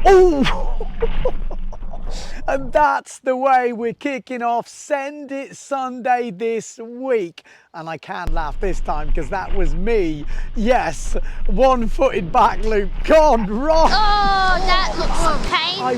Oh! And that's the way we're kicking off Send It Sunday this week. And I can laugh this time because that was me. Yes, one-footed back loop gone wrong. Oh, that looks painful. I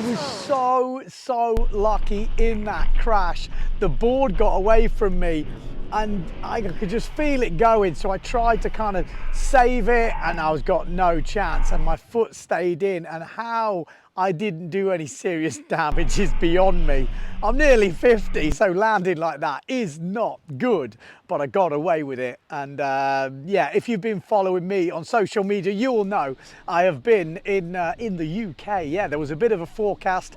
was so lucky in that crash. The board got away from me and I could just feel it going. So I tried to kind of save it and I was got no chance and my foot stayed in, and how I didn't do any serious damage is beyond me. I'm nearly 50, so landing like that is not good, but I got away with it. And yeah, if you've been following me on social media, you will know I have been in the UK. Yeah, there was a bit of a forecast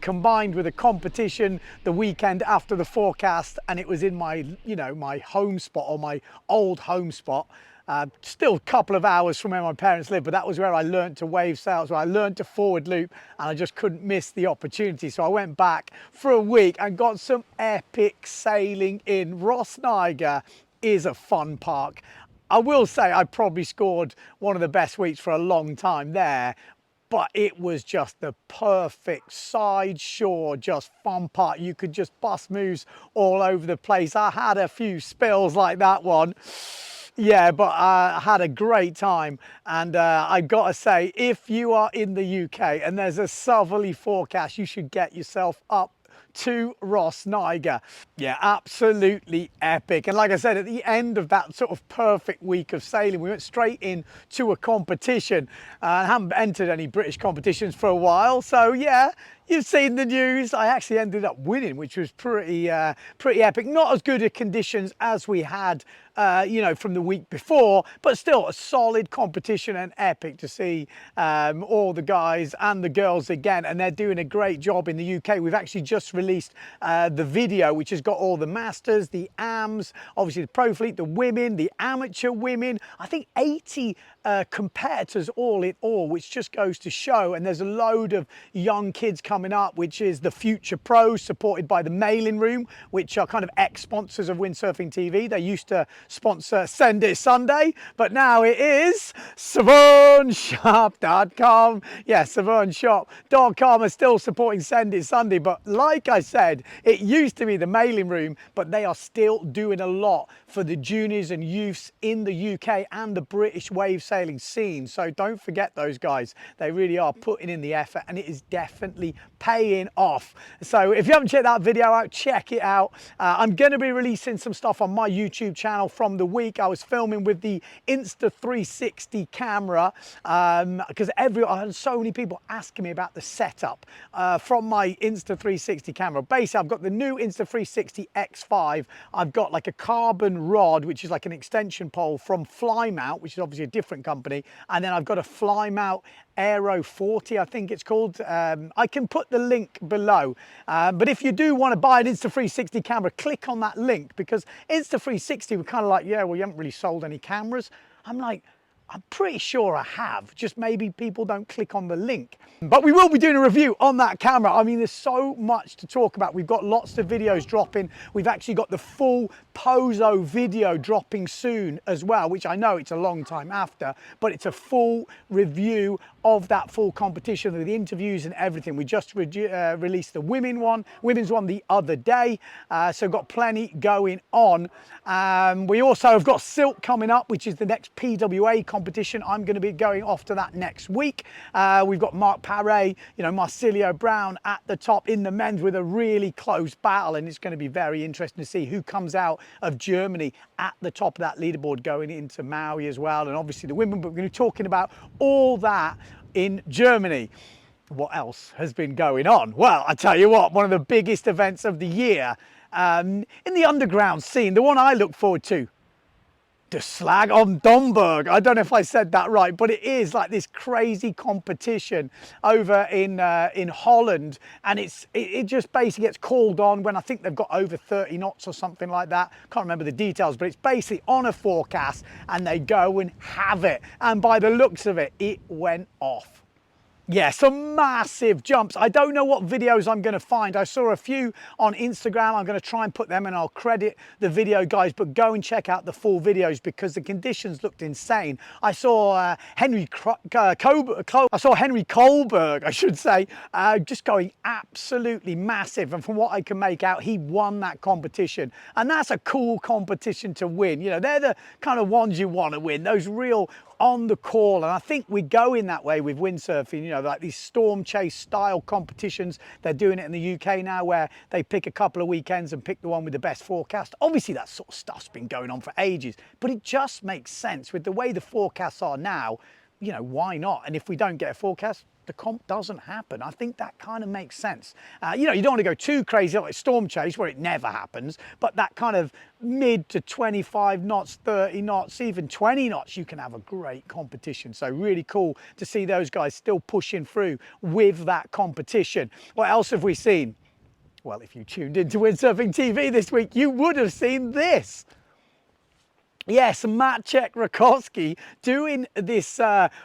combined with a competition the weekend after the forecast, and it was in my, my home spot, or my old home spot. Still a couple of hours from where my parents live, but that was where I learned to wave sails, where I learned to forward loop, and I just couldn't miss the opportunity. So I went back for a week and got some epic sailing in. Ross Niger is a fun park. I will say I probably scored one of the best weeks for a long time there, but it was just the perfect side shore, just fun park. You could just bust moves all over the place. I had a few spills like that one. Yeah, but I had a great time, and I've got to say, if you are in the UK and there's a southerly forecast, you should get yourself up to Ross Niger. Yeah, absolutely epic. And like I said, at the end of that sort of perfect week of sailing, we went straight into a competition. I haven't entered any British competitions for a while, so yeah, you've seen the news. I actually ended up winning, which was pretty epic. Not as good a conditions as we had from the week before, but still a solid competition and epic to see all the guys and the girls again, and they're doing a great job in the UK. We've actually just released the video, which has got all the masters, the AMs, obviously the pro fleet, the women, the amateur women. I think 80 competitors all in all, which just goes to show. And there's a load of young kids coming up, which is the Future Pros, supported by the Mailing Room, which are kind of ex-sponsors of Windsurfing.TV. They used to sponsor Send It Sunday, but now it is SavernShop.com. Yeah, SavernShop.com are still supporting Send It Sunday, but like I said, it used to be the Mailing Room, but they are still doing a lot for the juniors and youths in the UK and the British wave sailing scene. So don't forget those guys. They really are putting in the effort, and it is definitely paying off. So if you haven't checked that video out, check it out. I'm going to be releasing some stuff on my YouTube channel from the week. I was filming with the Insta360 camera because I had so many people asking me about the setup from my Insta360 camera. Basically, I've got the new Insta360 X5. I've got like a carbon rod, which is like an extension pole from Flymount, which is obviously a different company, and then I've got a Flymount Aero 40, I think it's called. I can put the link below, but if you do want to buy an Insta360 camera, click on that link, because Insta360 were kind of like, yeah, well, you haven't really sold any cameras. I'm like, I'm pretty sure I have, just maybe people don't click on the link. But we will be doing a review on that camera. I mean, there's so much to talk about. We've got lots of videos dropping. We've actually got the full Pozo video dropping soon as well, which I know it's a long time after, but it's a full review of that full competition with the interviews and everything. We just released the women's one the other day, so got plenty going on. We also have got Silk coming up, which is the next PWA competition. I'm going to be going off to that next week. We've got Mark Paré, Marsilio Brown at the top in the men's with a really close battle, and it's going to be very interesting to see who comes out of Germany at the top of that leaderboard going into Maui as well, and obviously the women. But we're going to be talking about all that in Germany. What else has been going on? Well, I tell you what, one of the biggest events of the year in the underground scene, the one I look forward to, the Slag om Domburg. I don't know if I said that right, but it is like this crazy competition over in Holland, and it just basically gets called on when I think they've got over 30 knots or something like that. Can't remember the details, but it's basically on a forecast, and they go and have it. And by the looks of it, it went off. Yeah, some massive jumps. I don't know what videos I'm going to find. I saw a few on Instagram. I'm going to try and put them, and I'll credit the video guys, but go and check out the full videos because the conditions looked insane. I saw Henry Kohlberg, I should say, just going absolutely massive. And from what I can make out, he won that competition. And that's a cool competition to win. You know, they're the kind of ones you want to win, those real on the call. And I think we go in that way with windsurfing, you know, like these storm chase style competitions. They're doing it in the UK now, where they pick a couple of weekends and pick the one with the best forecast. Obviously that sort of stuff's been going on for ages, but it just makes sense with the way the forecasts are now. You know, why not? And if we don't get a forecast, the comp doesn't happen. I think that kind of makes sense. You know, you don't want to go too crazy like storm chase where it never happens, but that kind of mid to 25 knots, 30 knots, even 20 knots, you can have a great competition. So really cool to see those guys still pushing through with that competition. What else have we seen? Well, if you tuned into Windsurfing TV this week, you would have seen this. Yes, Maciek Rakowski doing this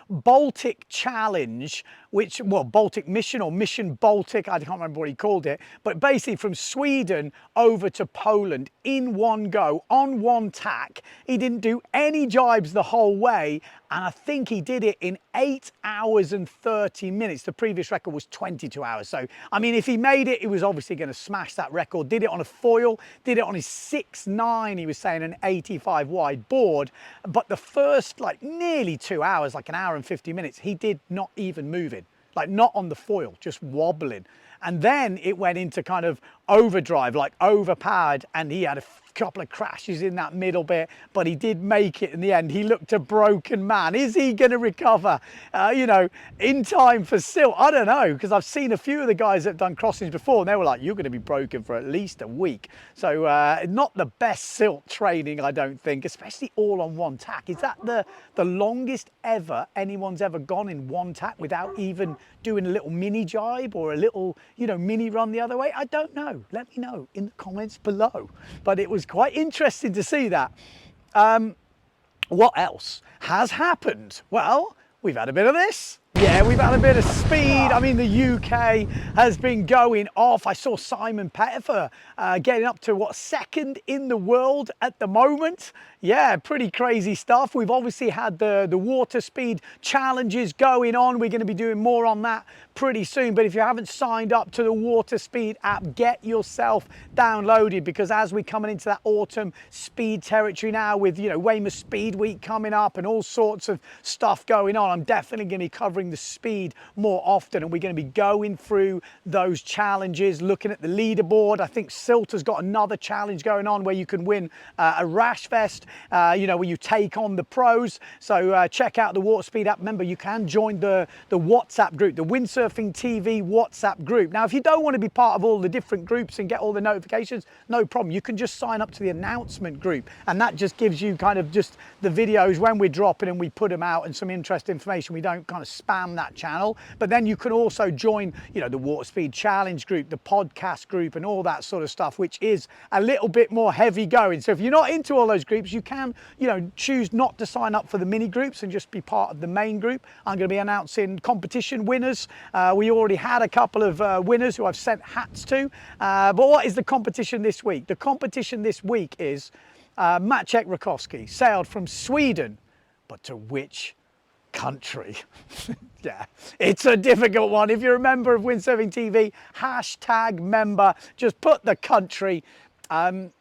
Baltic challenge, which, well, Baltic Mission or Mission Baltic, I can't remember what he called it, but basically from Sweden over to Poland in one go, on one tack. He didn't do any jibes the whole way, and I think he did it in 8 hours and 30 minutes. The previous record was 22 hours. So, I mean, if he made it, he was obviously going to smash that record. Did it on a foil, did it on his 6.9, he was saying, an 85 wide board. But the first, like, nearly 2 hours, like an hour and 50 minutes, he did not even move it. Like, not on the foil, just wobbling. And then it went into kind of overdrive, like overpowered, and he had a couple of crashes in that middle bit, but he did make it in the end. He looked a broken man. Is he going to recover, you know, in time for silt? I don't know, because I've seen a few of the guys that have done crossings before, and they were like, you're going to be broken for at least a week. So not the best silt training, I don't think, especially all on one tack. Is that the longest ever anyone's ever gone in one tack without even doing a little mini jibe or a little, you know, mini run the other way? I don't know. Let me know in the comments below. But it was quite interesting to see that. What else has happened? Well, we've had a bit of this. Yeah, we've had a bit of speed. I mean, the UK has been going off. I saw Simon Pettifer getting up to, what, second in the world at the moment. Yeah, pretty crazy stuff. We've obviously had the water speed challenges going on. We're going to be doing more on that pretty soon. But if you haven't signed up to the water speed app, get yourself downloaded, because as we're coming into that autumn speed territory now with, you know, Weymouth Speed Week coming up and all sorts of stuff going on, I'm definitely going to be covering the speed more often, and we're going to be going through those challenges, looking at the leaderboard. I think Silt has got another challenge going on where you can win a rash vest, you know, where you take on the pros. So check out the water speed app. Remember, you can join the WhatsApp group, the Windsurfing.TV WhatsApp group. Now, if you don't want to be part of all the different groups and get all the notifications, no problem. You can just sign up to the announcement group, and that just gives you kind of just the videos when we're dropping and we put them out, and some interesting information. We don't kind of spam that channel. But then you can also join, you know, the water speed challenge group, the podcast group, and all that sort of stuff, which is a little bit more heavy going. So if you're not into all those groups, you can, you know, choose not to sign up for the mini groups and just be part of the main group. I'm going to be announcing competition winners. We already had a couple of winners who I've sent hats to. But what is the competition this week? The competition this week is Maciek Rakowski sailed from Sweden, but to which country? Yeah, it's a difficult one. If you're a member of Windsurfing TV, hashtag member, just put the country.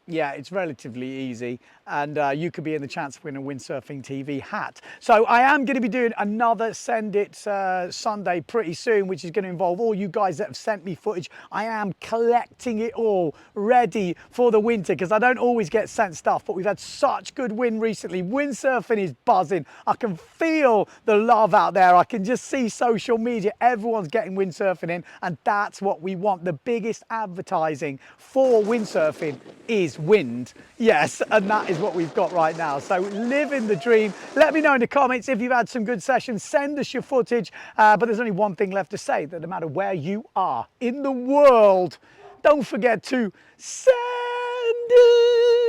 Yeah, it's relatively easy, and you could be in the chance of winning a Windsurfing TV hat. So I am going to be doing another Send It Sunday pretty soon, which is going to involve all you guys that have sent me footage. I am collecting it all ready for the winter, because I don't always get sent stuff, but we've had such good wind recently. Windsurfing is buzzing. I can feel the love out there. I can just see social media. Everyone's getting windsurfing in, and that's what we want. The biggest advertising for windsurfing is wind. Yes, and that is what we've got right now. So living the dream. Let me know in the comments if you've had some good sessions. Send us your footage. But there's only one thing left to say, that no matter where you are in the world, don't forget to send it.